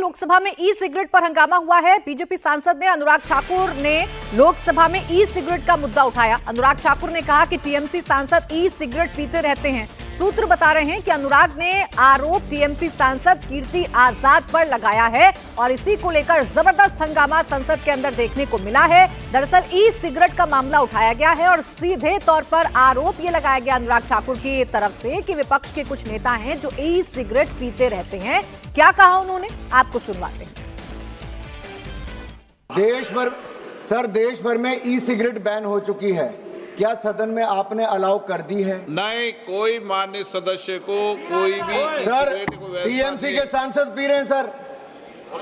लोकसभा में e cigarette पर हंगामा हुआ है। बीजेपी सांसद ने अनुराग ठाकुर ने लोकसभा में ई सिगरेट का मुद्दा उठाया। अनुराग ठाकुर ने कहा कि टीएमसी सांसद ई सिगरेट पीते रहते हैं। सूत्र बता रहे हैं कि अनुराग ने आरोप टीएमसी सांसद कीर्ति आजाद पर लगाया है और इसी को लेकर जबरदस्त हंगामा संसद के अंदर देखने को मिला है। दरअसल ई सिगरेट का मामला उठाया गया है और सीधे तौर पर आरोप ये लगाया गया अनुराग ठाकुर की तरफ से कि विपक्ष के कुछ नेता हैं जो ई सिगरेट पीते रहते हैं। क्या कहा उन्होंने, आपको सुनवाते हैं। देश भर में ई सिगरेट बैन हो चुकी है, क्या सदन में आपने अलाउ कर दी है? नहीं, कोई माननीय सदस्य को कोई भी सर टीएमसी के सांसद पी रहे हैं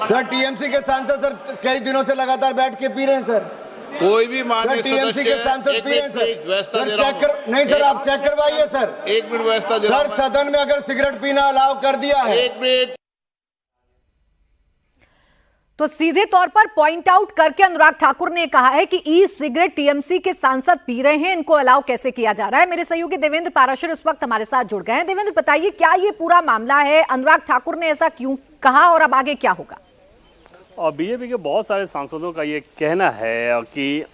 सर टीएमसी के सांसद सर कई दिनों से लगातार बैठ के पी रहे हैं सर। कोई भी माननीय टीएमसी के सांसद पी रहे हैं सर चेक कर नहीं सर, आप चेक करवाइए सर। एक मिनट व्यवस्था सर, सदन में अगर सिगरेट पीना अलाउ कर दिया है। एक मिनट। तो सीधे तौर पर पॉइंट आउट करके अनुराग ठाकुर ने कहा है कि ई सिगरेट टीएमसी के सांसद पी रहे हैं, इनको अलाउ कैसे किया जा रहा है। मेरे सहयोगी देवेंद्र पाराशर इस वक्त हमारे साथ जुड़ गए हैं। देवेंद्र, बताइए क्या ये पूरा मामला है, अनुराग ठाकुर ने ऐसा क्यों कहा और अब आगे क्या होगा? और बीजेपी के बहुत सारे सांसदों का ये कहना है कि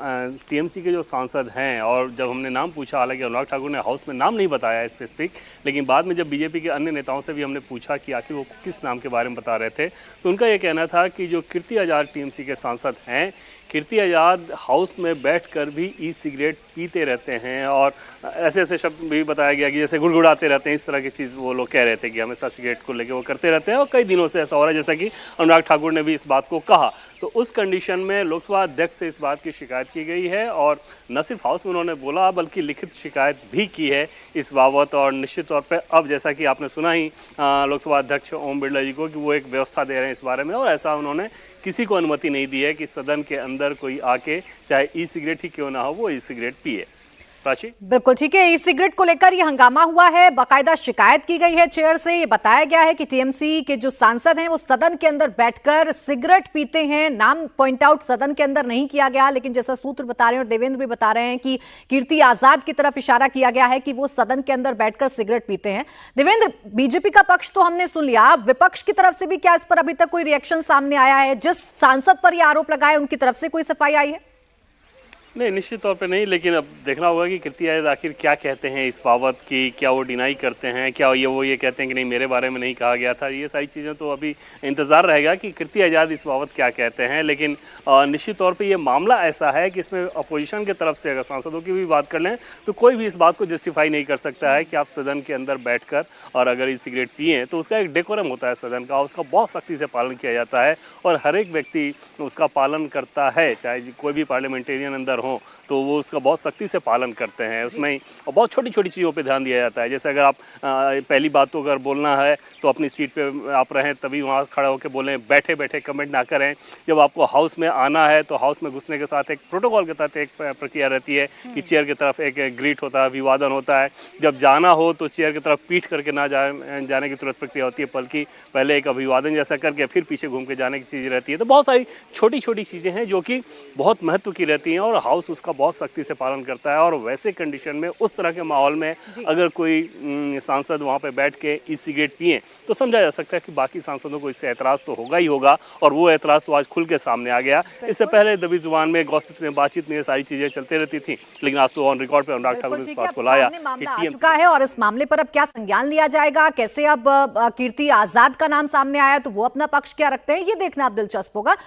टीएमसी के जो सांसद हैं, और जब हमने नाम पूछा, हालांकि अनुराग ठाकुर ने हाउस में नाम नहीं बताया स्पेसिफिक, लेकिन बाद में जब बीजेपी के अन्य नेताओं से भी हमने पूछा कि आखिर वो किस नाम के बारे में बता रहे थे, तो उनका ये कहना था कि जो कीर्ति आजाद टीएमसी के सांसद हैं, कीर्ति आजाद हाउस में बैठकर भी ई सिगरेट पीते रहते हैं और ऐसे ऐसे शब्द भी बताया गया कि जैसे गुड़गुड़ाते रहते हैं, इस तरह की चीज़ वो लोग कह रहे थे कि हमेशा सिगरेट को लेकर वो करते रहते हैं और कई दिनों से ऐसा हो रहा है, जैसा कि अनुराग ठाकुर ने भी इस बात को कहा। तो उस कंडीशन में लोकसभा अध्यक्ष से इस बात की शिकायत की गई है और न सिर्फ हाउस में उन्होंने बोला बल्कि लिखित शिकायत भी की है इस बाबत। और निश्चित तौर पर अब जैसा कि आपने सुना ही लोकसभा अध्यक्ष ओम बिरला जी को कि वो एक व्यवस्था दे रहे हैं इस बारे में, और ऐसा उन्होंने किसी को अनुमति नहीं दी है कि सदन के अंदर कोई आके चाहे ई सिगरेट ही क्यों ना हो वो ई सिगरेट पिए। प्राची, बिल्कुल ठीक है। ई सिगरेट को लेकर ये हंगामा हुआ है, बाकायदा शिकायत की गई है चेयर से। ये बताया गया है कि टीएमसी के जो सांसद हैं वो सदन के अंदर बैठकर सिगरेट पीते हैं। नाम पॉइंट आउट सदन के अंदर नहीं किया गया, लेकिन जैसा सूत्र बता रहे हैं और देवेंद्र भी बता रहे हैं कि कीर्ति आजाद की तरफ इशारा किया गया है कि वो सदन के अंदर बैठकर सिगरेट पीते हैं। देवेंद्र, बीजेपी का पक्ष तो हमने सुन लिया, विपक्ष की तरफ से भी क्या इस पर अभी तक कोई रिएक्शन सामने आया है? जिस सांसद पर यह आरोप लगाया उनकी तरफ से कोई सफाई आई है? नहीं, निश्चित तौर पे नहीं, लेकिन अब देखना होगा कि कीर्ति आजाद आखिर क्या कहते हैं इस बाबत की। क्या वो डिनाई करते हैं, क्या ये कहते हैं कि नहीं मेरे बारे में नहीं कहा गया था। ये सारी चीज़ें तो अभी इंतज़ार रहेगा कि कीर्ति आजाद इस बाबत क्या कहते हैं। लेकिन निश्चित तौर पे ये मामला ऐसा है कि इसमें अपोजिशन की तरफ से अगर सांसदों की भी बात कर लें तो कोई भी इस बात को जस्टिफाई नहीं कर सकता है कि आप सदन के अंदर बैठकर और अगर ये सिगरेट पिए तो उसका एक डेकोरम होता है सदन का, उसका बहुत सख्ती से पालन किया जाता है और हर एक व्यक्ति उसका पालन करता है, चाहे कोई भी पार्लियामेंटेरियन अंदर हो तो वो उसका बहुत सख्ती से पालन करते हैं उसमें। और बहुत छोटी छोटी चीज़ों पे ध्यान दिया जाता है, जैसे अगर आप पहली बात तो अगर बोलना है तो अपनी सीट पे आप रहें तभी वहाँ खड़ा होकर बोलें, बैठे बैठे कमेंट ना करें। जब आपको हाउस में आना है तो हाउस में घुसने के साथ एक प्रोटोकॉल के तहत एक प्रक्रिया रहती है कि चेयर की तरफ एक ग्रीट होता है, अभिवादन होता है। जब जाना हो तो चेयर की तरफ पीठ करके ना जाने की तुरंत प्रक्रिया होती है, बल्कि पहले एक अभिवादन जैसा करके फिर पीछे घूम के जाने की चीज़ रहती है। तो बहुत सारी छोटी छोटी चीज़ें हैं जो कि बहुत महत्व की रहती हैं और हाउस उसका बहुत सख्ती से पालन करता है। और वैसे कंडीशन में उस तरह के माहौल में अगर कोई सांसद वहां पे बैठ के ई सिगरेट पिए तो समझा जा सकता है कि बाकी सांसदों को इससे एतराज तो होगा ही होगा, और वो एतराज तो आज खुल के सामने आ गया। इससे पहले दबी जुबान में गॉसिप में बातचीत में ये सारी चीजें चलती रहती थी, लेकिन आज तो ऑन रिकॉर्ड पे अनुराग ठाकुर ने इस बात को लाया कि आ चुका है और इस मामले पर अब क्या संज्ञान लिया जाएगा, कैसे अब कीर्ति आजाद का नाम सामने आया तो वो अपना पक्ष क्या रखते हैं, ये देखना अब दिलचस्प होगा।